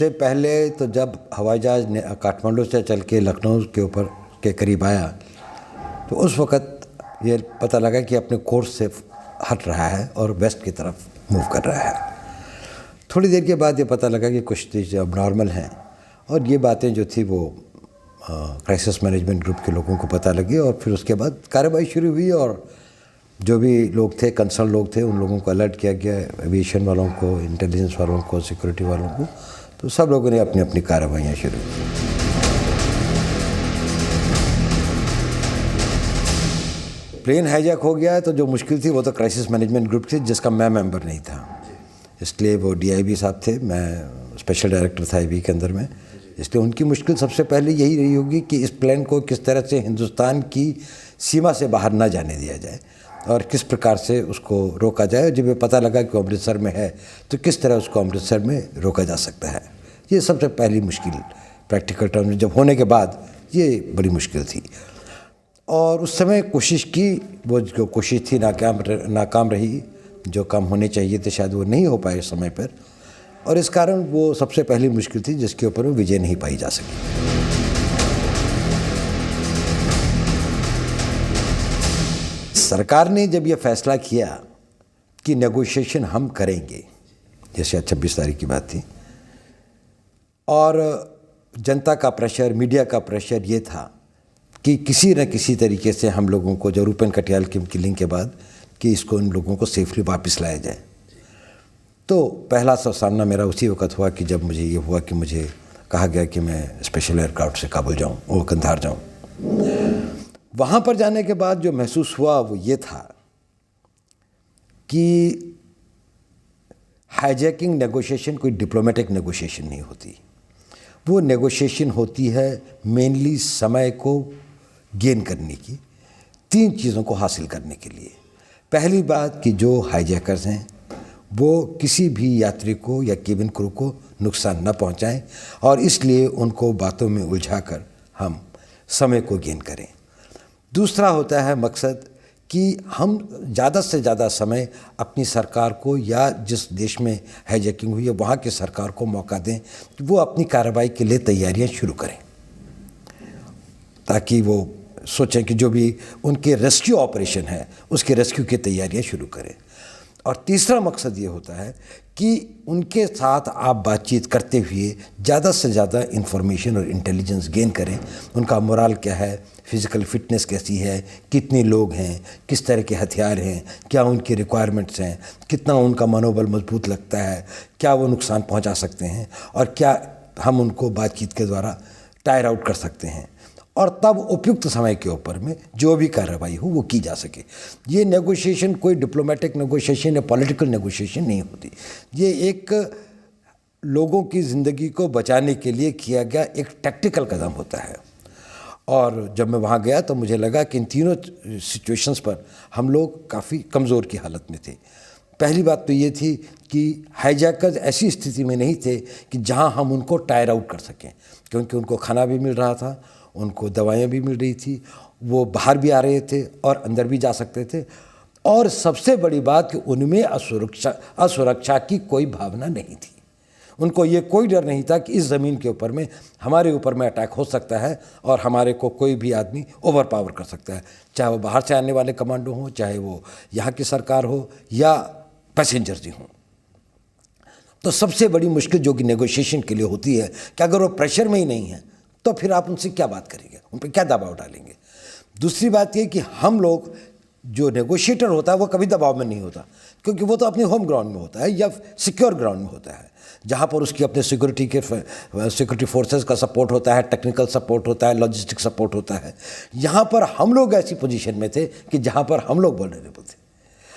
सबसे पहले तो जब हवाई जहाज़ काठमांडू से चल के लखनऊ के ऊपर के करीब आया तो उस वक़्त ये पता लगा कि अपने कोर्स से हट रहा है और वेस्ट की तरफ मूव कर रहा है। थोड़ी देर के बाद ये पता लगा कि कुछ चीज़ें अब नॉर्मल हैं और ये बातें जो थी वो क्राइसिस मैनेजमेंट ग्रुप के लोगों को पता लगी और फिर उसके बाद कार्रवाई शुरू हुई और जो भी लोग थे, कंसर्न लोग थे, उन लोगों को अलर्ट किया गया, एविएशन वालों को, इंटेलिजेंस वालों को, सिक्योरिटी वालों को। तो सब लोगों ने अपनी अपनी कार्रवाइयाँ शुरू की। प्लेन हाईजैक हो गया तो जो मुश्किल थी वो तो क्राइसिस मैनेजमेंट ग्रुप थी जिसका मैं मेंबर नहीं था, इसलिए वो DIB साहब थे, मैं स्पेशल डायरेक्टर था IB के अंदर में। इसलिए उनकी मुश्किल सबसे पहले यही रही होगी कि इस प्लेन को किस तरह से हिंदुस्तान की सीमा से बाहर ना जाने दिया जाए और किस प्रकार से उसको रोका जाए। जब ये पता लगा कि अमृतसर में है तो किस तरह उसको अमृतसर में रोका जा सकता है। ये सबसे पहली मुश्किल प्रैक्टिकल टर्म में जब होने के बाद ये बड़ी मुश्किल थी और उस समय कोशिश की, वो जो कोशिश थी नाकाम रही। जो काम होने चाहिए थे शायद वो नहीं हो पाए समय पर और इस कारण वो सबसे पहली मुश्किल थी जिसके ऊपर वो विजय नहीं पाई जा सकी। सरकार ने जब ये फैसला किया कि नेगोशिएशन हम करेंगे, जैसे 26 तारीख की बात थी, और जनता का प्रेशर, मीडिया का प्रेशर ये था कि किसी न किसी तरीके से हम लोगों को, जो रूपेन कटियाल की किलिंग के बाद, कि इसको इन लोगों को सेफली वापस लाया जाए। तो पहला सामना मेरा उसी वक्त हुआ कि जब मुझे ये हुआ कि मुझे कहा गया कि मैं स्पेशल एयरक्राफ्ट से काबुल जाऊँ, वो कंधार जाऊँ। वहाँ पर जाने के बाद जो महसूस हुआ वो ये था कि हाईजैकिंग नेगोशिएशन कोई डिप्लोमेटिक नेगोशिएशन नहीं होती। वो नेगोशिएशन होती है मेनली समय को गेन करने की, 3 चीज़ों को हासिल करने के लिए। पहली बात कि जो हाईजैकर्स हैं वो किसी भी यात्री को या केबिन क्रू को नुकसान न पहुंचाएं और इसलिए उनको बातों में उलझाकर हम समय को गेन करें। दूसरा होता है मकसद कि हम ज़्यादा से ज़्यादा समय अपनी सरकार को या जिस देश में हाईजैकिंग हुई है वहाँ की सरकार को मौका दें कि वो अपनी कार्रवाई के लिए तैयारियां शुरू करें, ताकि वो सोचें कि जो भी उनके रेस्क्यू ऑपरेशन है उसके रेस्क्यू की तैयारियां शुरू करें। और तीसरा मकसद ये होता है कि उनके साथ आप बातचीत करते हुए ज़्यादा से ज़्यादा इंफॉर्मेशन और इंटेलिजेंस गेन करें। उनका मोराल क्या है, फिज़िकल फिटनेस कैसी है, कितने लोग हैं, किस तरह के हथियार हैं, क्या उनकी रिक्वायरमेंट्स हैं, कितना उनका मनोबल मजबूत लगता है, क्या वो नुकसान पहुंचा सकते हैं और क्या हम उनको बातचीत के द्वारा टायर आउट कर सकते हैं और तब उपयुक्त समय के ऊपर में जो भी कार्रवाई हो वो की जा सके। ये नेगोशिएशन कोई डिप्लोमेटिक नेगोशिएशन या पॉलिटिकल नेगोशिएशन नहीं होती। ये एक लोगों की ज़िंदगी को बचाने के लिए किया गया एक टैक्टिकल कदम होता है। और जब मैं वहाँ गया तो मुझे लगा कि इन तीनों सिचुएशंस पर हम लोग काफ़ी कमज़ोर की हालत में थे। पहली बात तो ये थी कि हाईजैकर्स ऐसी स्थिति में नहीं थे कि जहाँ हम उनको टायर आउट कर सकें, क्योंकि उनको खाना भी मिल रहा था, उनको दवाइयाँ भी मिल रही थी, वो बाहर भी आ रहे थे और अंदर भी जा सकते थे। और सबसे बड़ी बात कि उनमें असुरक्षा की कोई भावना नहीं थी। उनको ये कोई डर नहीं था कि इस ज़मीन के ऊपर में हमारे ऊपर में अटैक हो सकता है और हमारे को कोई भी आदमी ओवर पावर कर सकता है, चाहे वो बाहर से आने वाले कमांडो हों, चाहे वो यहाँ की सरकार हो या पैसेंजर्स ही हों। तो सबसे बड़ी मुश्किल जो कि नेगोशिएशन के लिए होती है कि अगर वो प्रेशर में ही नहीं है तो फिर आप उनसे क्या बात करेंगे, उन पर क्या दबाव डालेंगे। दूसरी बात ये कि हम लोग, जो नेगोशिएटर होता है वो कभी दबाव में नहीं होता, क्योंकि वो तो अपने होम ग्राउंड में होता है या सिक्योर ग्राउंड में होता है, जहाँ पर उसकी अपने सिक्योरिटी फोर्सेस का सपोर्ट होता है, टेक्निकल सपोर्ट होता है, लॉजिस्टिक सपोर्ट होता है। यहाँ पर हम लोग ऐसी पोजीशन में थे कि जहाँ पर हम लोग वल्नरेबल थे।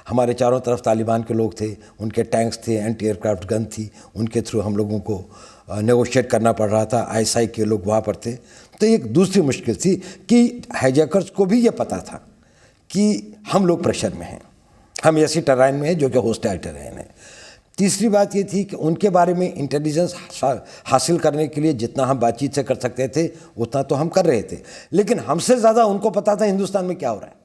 हमारे चारों तरफ तालिबान के लोग थे, उनके टैंक्स थे, एंटी एयरक्राफ्ट गन थी, उनके थ्रू हम लोगों को नेगोशिएट करना पड़ रहा था। ISI के लोग वहाँ पर थे। तो एक दूसरी मुश्किल थी कि हाईजैकर्स को भी ये पता था कि हम लोग प्रेशर में हैं, हम ऐसी टराइन में हैं जो कि होस्टाइल टराइन है। तीसरी बात ये थी कि उनके बारे में इंटेलिजेंस हासिल करने के लिए जितना हम बातचीत से कर सकते थे उतना तो हम कर रहे थे, लेकिन हमसे ज़्यादा उनको पता था हिंदुस्तान में क्या हो रहा है,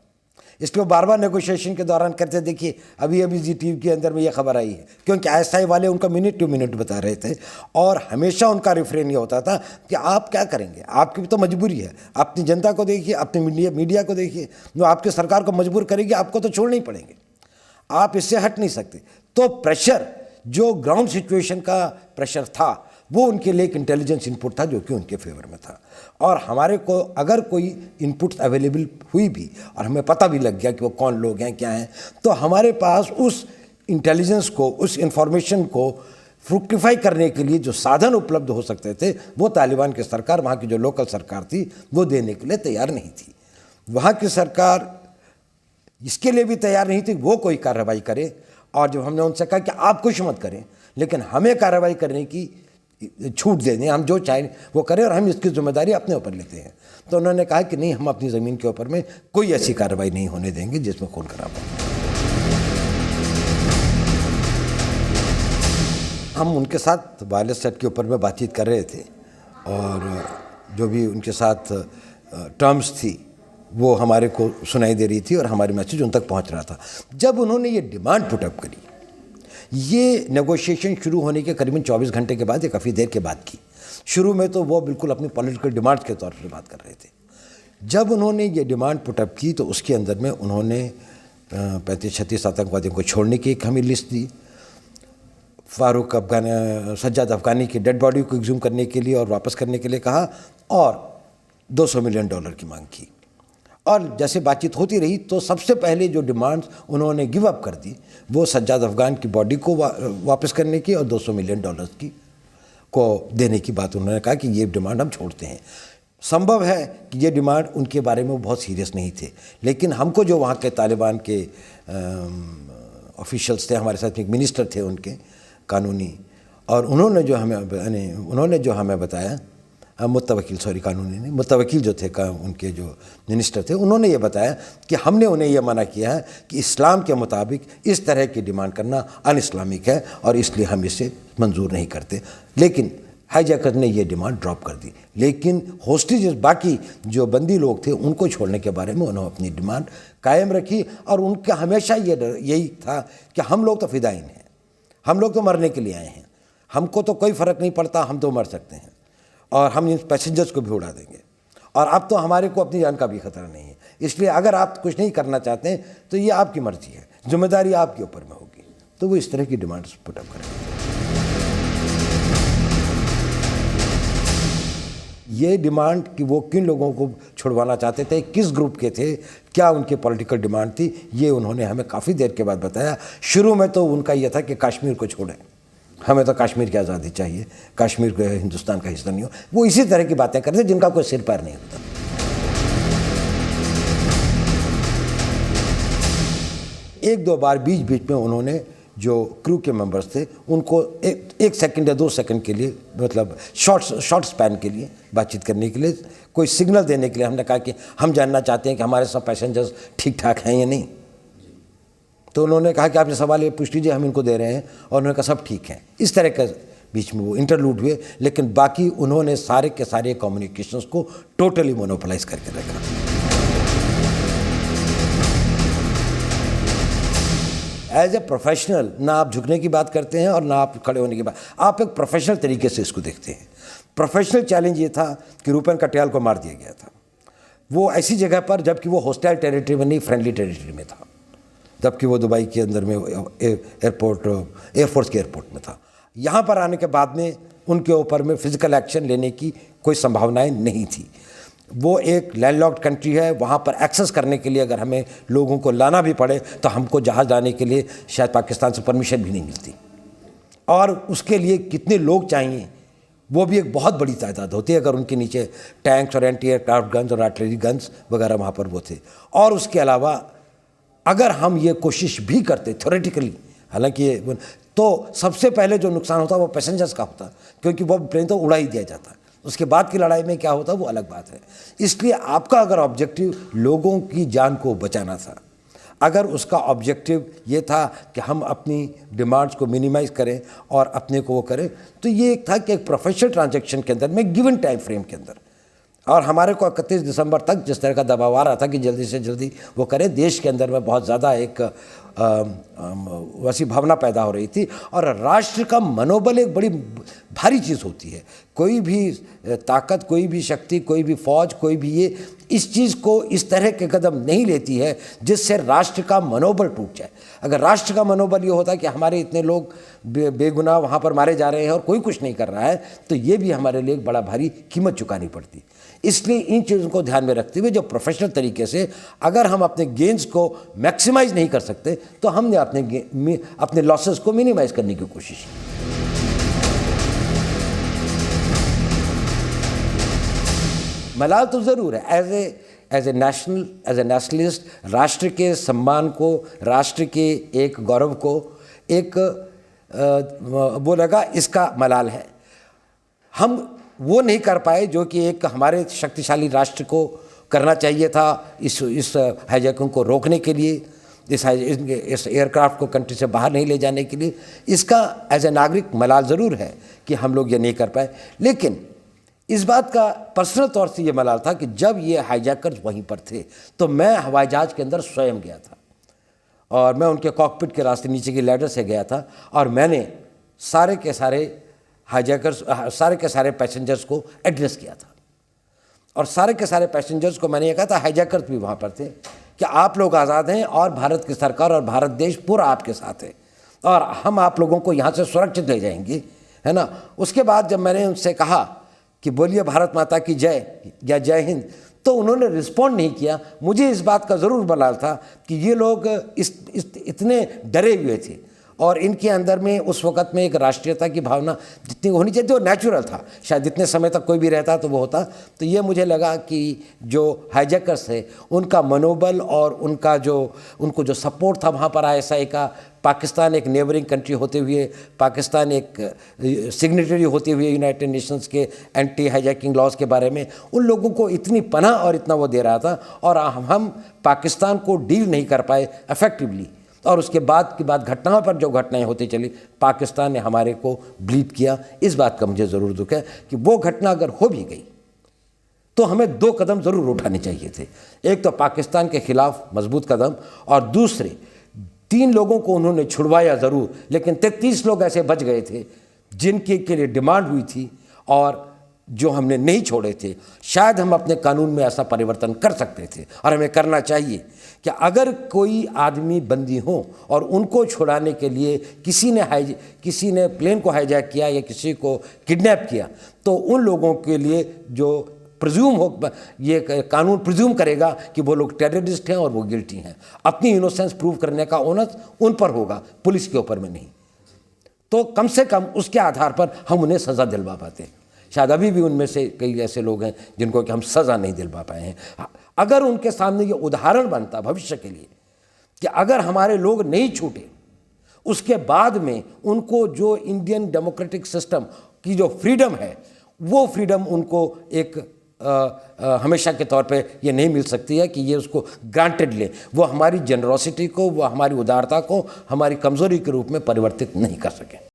इसलिए वो बार बार नेगोशिएशन के दौरान करते, देखिए अभी अभी जी टीवी के अंदर में ये खबर आई है, क्योंकि ISI वाले उनका मिनट टू मिनट बता रहे थे और हमेशा उनका रिफ्रेन ये होता था कि आप क्या करेंगे, आपकी भी तो मजबूरी है, अपनी जनता को देखिए, अपनी मीडिया को देखिए, जो आपकी सरकार को मजबूर करेगी, आपको तो छोड़ने ही पड़ेंगे, आप इससे हट नहीं सकते। तो प्रेशर जो ग्राउंड सिचुएशन का प्रेशर था वो उनके लिए एक इंटेलिजेंस इनपुट था जो कि उनके फेवर में था। और हमारे को अगर कोई इनपुट्स अवेलेबल हुई भी और हमें पता भी लग गया कि वो कौन लोग हैं, क्या हैं, तो हमारे पास उस इंटेलिजेंस को, उस इंफॉर्मेशन को फ्रुक्टिफाई करने के लिए जो साधन उपलब्ध हो सकते थे वो तालिबान की सरकार, वहाँ की जो लोकल सरकार थी, वो देने के लिए तैयार नहीं थी। वहाँ की सरकार इसके लिए भी तैयार नहीं थी वो कोई कार्रवाई करे। और जब हमने उनसे कहा कि आप कुछ मत करें, लेकिन हमें कार्रवाई करने की छूट दे दें, हम जो चाहें वो करें और हम इसकी जिम्मेदारी अपने ऊपर लेते हैं, तो उन्होंने कहा कि नहीं, हम अपनी ज़मीन के ऊपर में कोई ऐसी कार्रवाई नहीं होने देंगे जिसमें खून खराबा हो। हम उनके साथ वायरलेस सेट के ऊपर में बातचीत कर रहे थे और जो भी उनके साथ टर्म्स थी वो हमारे को सुनाई दे रही थी और हमारी मैसेज उन तक पहुंच रहा था। जब उन्होंने ये डिमांड पुटअप करी, ये नेगोशिएशन शुरू होने के करीबन 24 घंटे के बाद या काफ़ी देर के बाद की, शुरू में तो वो बिल्कुल अपनी पॉलिटिकल डिमांड्स के तौर पर बात कर रहे थे। जब उन्होंने ये डिमांड पुटअप की तो उसके अंदर में उन्होंने 35-36 आतंकवादियों को छोड़ने की एक हमें लिस्ट दी, फारूक सज्जाद अफगानी की डेड बॉडी को एक्सह्यूम करने के लिए और वापस करने के लिए कहा और $200 मिलियन की मांग की। और जैसे बातचीत होती रही तो सबसे पहले जो डिमांड्स उन्होंने गिव अप कर दी वो सज्जाद अफगान की बॉडी को वापस करने की और $200 मिलियन की को देने की बात उन्होंने कहा कि ये डिमांड हम छोड़ते हैं। संभव है कि ये डिमांड उनके बारे में बहुत सीरियस नहीं थे, लेकिन हमको जो वहाँ के तालिबान के ऑफिशियल्स थे, हमारे साथ एक मिनिस्टर थे उनके कानूनी, और उन्होंने जो हमें बताया, मुत्तवकील जो थे उनके जो मिनिस्टर थे, उन्होंने ये बताया कि हमने उन्हें यह मना किया है कि इस्लाम के मुताबिक इस तरह की डिमांड करना अन इस्लामिक है और इसलिए हम इसे मंजूर नहीं करते। लेकिन हाईजैकर ने ये डिमांड ड्रॉप कर दी, लेकिन होस्टेजेस, बाकी जो बंदी लोग थे, उनको छोड़ने के बारे में उन्होंने अपनी डिमांड कायम रखी। और उनका हमेशा यही था कि हम लोग तो फिदाइन हैं, हम लोग तो मरने के लिए आए हैं, हमको तो कोई फ़र्क नहीं पड़ता, हम तो मर सकते हैं और हम इन पैसेंजर्स को भी उड़ा देंगे, और अब तो हमारे को अपनी जान का भी खतरा नहीं है, इसलिए अगर आप कुछ नहीं करना चाहते हैं तो ये आपकी मर्जी है, जिम्मेदारी आपके ऊपर में होगी। तो वो इस तरह की डिमांड्स पुटअप करेंगे। ये डिमांड कि वो किन लोगों को छुड़वाना चाहते थे, किस ग्रुप के थे, क्या उनकी पॉलिटिकल डिमांड थी, ये उन्होंने हमें काफ़ी देर के बाद बताया। शुरू में तो उनका ये था कि कश्मीर को छोड़ें, हमें तो कश्मीर की आज़ादी चाहिए, कश्मीर को हिंदुस्तान का हिस्सा नहीं हो। वो इसी तरह की बातें करते जिनका कोई सिर पैर नहीं होता। एक दो बार बीच में उन्होंने जो क्रू के मेंबर्स थे उनको एक सेकंड या 2 सेकंड के लिए, मतलब शॉर्ट स्पैन के लिए बातचीत करने के लिए, कोई सिग्नल देने के लिए हमने कहा कि हम जानना चाहते हैं कि हमारे सब पैसेंजर्स ठीक ठाक हैं या नहीं। तो उन्होंने कहा कि आप ये सवाल ये पूछ लीजिए, हम इनको दे रहे हैं, और उन्होंने कहा सब ठीक है। इस तरह के बीच में वो इंटरलूड हुए, लेकिन बाकी उन्होंने सारे के सारे कम्युनिकेशंस को टोटली मोनोपोलाइज करके रखा। एज ए प्रोफेशनल ना आप झुकने की बात करते हैं और ना आप खड़े होने की बात, आप एक प्रोफेशनल तरीके से इसको देखते हैं। प्रोफेशनल चैलेंज ये था कि रूपेन कटियाल को मार दिया गया था, वो ऐसी जगह पर जबकि वो हॉस्टाइल टेरिटरी में नहीं, फ्रेंडली टेरिटरी में था, जबकि वो दुबई के अंदर में एयरफोर्स के एयरपोर्ट में था। यहाँ पर आने के बाद में उनके ऊपर में फिजिकल एक्शन लेने की कोई संभावनाएं नहीं थी। वो एक लैंडलॉक्ड कंट्री है, वहाँ पर एक्सेस करने के लिए अगर हमें लोगों को लाना भी पड़े तो हमको जहाज़ लाने के लिए शायद पाकिस्तान से परमिशन भी नहीं मिलती, और उसके लिए कितने लोग चाहिए वो भी एक बहुत बड़ी तादाद होती है अगर उनके नीचे टैंक्स और एंटी एयरक्राफ्ट गन्स और आर्टिलरी गन्स वगैरह वहाँ पर वो थे। और उसके अलावा अगर हम ये कोशिश भी करते थ्योरेटिकली, हालांकि ये, तो सबसे पहले जो नुकसान होता वो पैसेंजर्स का होता, क्योंकि वो प्लेन तो उड़ा ही दिया जाता। उसके बाद की लड़ाई में क्या होता वो अलग बात है। इसलिए आपका अगर ऑब्जेक्टिव लोगों की जान को बचाना था, अगर उसका ऑब्जेक्टिव ये था कि हम अपनी डिमांड्स को मिनिमाइज़ करें और अपने को वो करें, तो ये एक था कि एक प्रोफेशनल ट्रांजैक्शन के अंदर में गिवन टाइम फ्रेम के अंदर और हमारे को 31 दिसंबर तक जिस तरह का दबाव आ रहा था कि जल्दी से जल्दी वो करें, देश के अंदर में बहुत ज़्यादा एक वैसी भावना पैदा हो रही थी। और राष्ट्र का मनोबल एक बड़ी भारी चीज़ होती है। कोई भी ताकत, कोई भी शक्ति, कोई भी फौज, कोई भी ये इस चीज़ को इस तरह के कदम नहीं लेती है जिससे राष्ट्र का मनोबल टूट जाए। अगर राष्ट्र का मनोबल ये होता है कि हमारे इतने लोग बेगुनाह वहाँ पर मारे जा रहे हैं और कोई कुछ नहीं कर रहा है, तो ये भी हमारे लिए एक बड़ा भारी कीमत चुकानी पड़ती। इसलिए इन चीज़ों को ध्यान में रखते हुए जो प्रोफेशनल तरीके से अगर हम अपने गेन्स को मैक्सिमाइज नहीं कर सकते तो हमने अपने लॉसेस को मिनिमाइज करने की कोशिश की। मलाल तो ज़रूर है। एज ए नेशनलिस्ट राष्ट्र के सम्मान को, राष्ट्र के एक गौरव को एक वो लगा, इसका मलाल है। हम वो नहीं कर पाए जो कि एक हमारे शक्तिशाली राष्ट्र को करना चाहिए था इस हाईजैकिंग को रोकने के लिए, इस एयरक्राफ्ट को कंट्री से बाहर नहीं ले जाने के लिए। इसका एज ए नागरिक मलाल ज़रूर है कि हम लोग ये नहीं कर पाए। लेकिन इस बात का पर्सनल तौर से ये मलाल था कि जब ये हाईजैकर्स वहीं पर थे तो मैं हवाई जहाज़ के अंदर स्वयं गया था और मैं उनके कॉकपिट के रास्ते नीचे की लैडर से गया था और मैंने सारे के सारे हाईजैकर्स, सारे के सारे पैसेंजर्स को एड्रेस किया था। और सारे के सारे पैसेंजर्स को मैंने ये कहा था, हाईजैकर्स भी वहाँ पर थे, कि आप लोग आज़ाद हैं और भारत की सरकार और भारत देश पूरा आपके साथ है और हम आप लोगों को यहाँ से सुरक्षित ले जाएंगे, है ना। उसके बाद जब मैंने उनसे कहा कि बोलिए भारत माता की जय या जय हिंद, तो उन्होंने रिस्पॉन्ड नहीं किया। मुझे इस बात का ज़रूर मलाल था कि ये लोग इतने डरे हुए थे और इनके अंदर में उस वक़्त में एक राष्ट्रीयता की भावना जितनी होनी चाहिए वो नेचुरल था। शायद जितने समय तक कोई भी रहता तो वो होता। तो ये मुझे लगा कि जो हाईजैकर्स है उनका मनोबल और उनको जो सपोर्ट था वहाँ पर ISI का, पाकिस्तान एक नेबरिंग कंट्री होते हुए, पाकिस्तान एक सिग्नेटरी होते हुए यूनाइटेड नेशंस के एंटी हाईजैकिंग लॉज के बारे में, उन लोगों को इतनी पनाह और इतना वो दे रहा था और हम पाकिस्तान को डील नहीं कर पाए इफेक्टिवली। और उसके बाद की बात घटनाओं पर जो घटनाएं होती चली, पाकिस्तान ने हमारे को ब्लीड किया। इस बात का मुझे ज़रूर दुख है कि वो घटना अगर हो भी गई तो हमें 2 कदम ज़रूर उठाने चाहिए थे। एक तो पाकिस्तान के खिलाफ मजबूत कदम और दूसरे 3 लोगों को उन्होंने छुड़वाया ज़रूर, लेकिन 33 लोग ऐसे बच गए थे जिनके के लिए डिमांड हुई थी और जो हमने नहीं छोड़े थे। शायद हम अपने कानून में ऐसा परिवर्तन कर सकते थे और हमें करना चाहिए कि अगर कोई आदमी बंदी हो और उनको छुड़ाने के लिए किसी ने प्लेन को हाईजैक किया या किसी को किडनैप किया, तो उन लोगों के लिए जो प्रिज्यूम हो, ये कानून प्रिज्यूम करेगा कि वो लोग टेररिस्ट हैं और वो गिल्टी हैं। अपनी इनोसेंस प्रूव करने का ओनस उन पर होगा, पुलिस के ऊपर में नहीं। तो कम से कम उसके आधार पर हम उन्हें सज़ा दिलवा पाते। शायद अभी भी उनमें से कई ऐसे लोग हैं जिनको कि हम सज़ा नहीं दिलवा पाए हैं। अगर उनके सामने ये उदाहरण बनता भविष्य के लिए कि अगर हमारे लोग नहीं छूटे, उसके बाद में उनको जो इंडियन डेमोक्रेटिक सिस्टम की जो फ्रीडम है, वो फ्रीडम उनको एक हमेशा के तौर पे ये नहीं मिल सकती है कि ये उसको ग्रांटेड ले। वो हमारी जनरोसिटी को, वो हमारी उदारता को हमारी कमज़ोरी के रूप में परिवर्तित नहीं कर सके।